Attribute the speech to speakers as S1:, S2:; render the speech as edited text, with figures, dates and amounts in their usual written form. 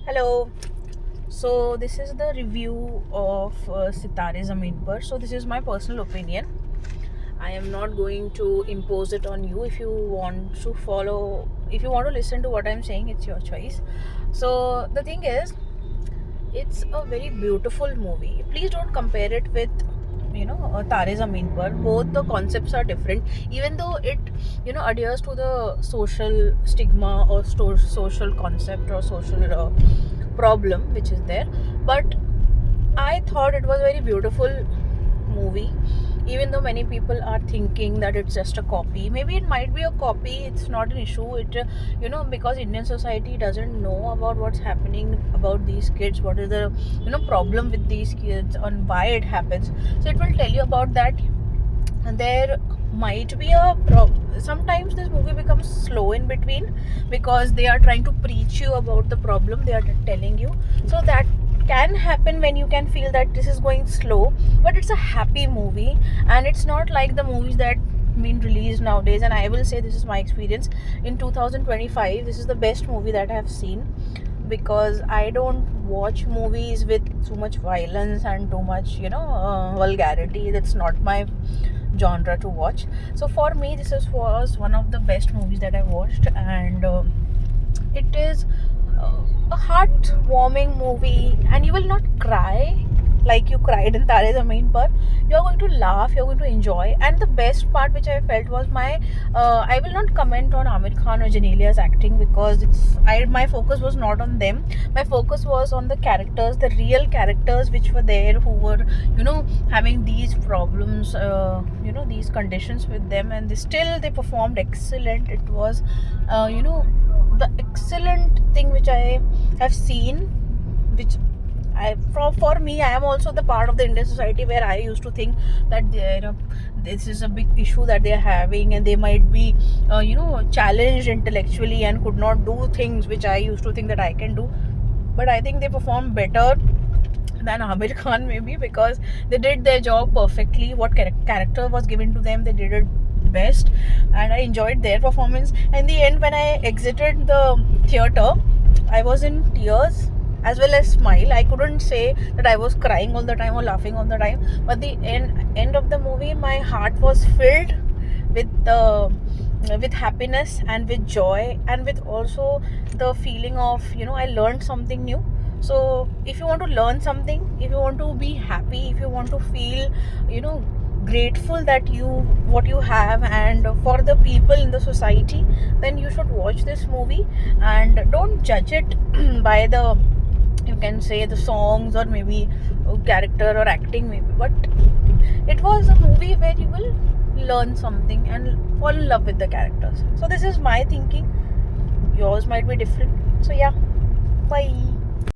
S1: Hello. So this is the review of Sitare Zameen Par. So this is my personal opinion. I am not going to impose it on you. If you want to follow, if you want to listen to what I'm saying, it's your choice. So the thing is, it's a very beautiful movie. Please don't compare it with Tare Zameen Par. Both the concepts are different, even though it adheres to the social stigma or social concept or social problem which is there. But I thought it was a very beautiful movie, even though many people are thinking that it's just a copy. Maybe it might be a copy, it's not an issue. Because Indian society doesn't know about what's happening about these kids, what is the problem with these kids and why it happens. So it will tell you about that. And there might be sometimes this movie becomes slow in between because they are trying to preach you about the problem they are telling you. So that can happen when you can feel that this is going slow, but it's a happy movie. And it's not like the movies that been released nowadays. And I will say, this is my experience in 2025, this is the best movie that I have seen, because I don't watch movies with too much violence and too much vulgarity. That's not my genre to watch. So for me, was one of the best movies that I watched. And it is a heartwarming movie, and you will not cry like you cried in Tare Zameen Par. You're going to laugh, you're going to enjoy. And the best part which I felt was I will not comment on Amir Khan or Janelia's acting, because my focus was not on them. My focus was on the characters, the real characters which were there, who were having these problems, these conditions with them, and they performed excellent. It was the excellent thing which I have seen, which for me, I am also the part of the Indian society where I used to think that this is a big issue that they are having, and they might be challenged intellectually and could not do things which I used to think that I can do. But I think they performed better than Amir Khan, maybe because they did their job perfectly. What character was given to them, they did it best, and I enjoyed their performance. In the end, when I exited the theater, I was in tears as well as smile. I couldn't say that I was crying all the time or laughing all the time, but the end of the movie, my heart was filled with happiness and with joy, and with also the feeling of I learned something new. So if you want to learn something, if you want to be happy, if you want to feel grateful that what you have, and for the people in the society, then you should watch this movie. And don't judge it by the, you can say, the songs, or maybe character or acting maybe. But it was a movie where you will learn something and fall in love with the characters. So this is my thinking. Yours might be different. So yeah, bye.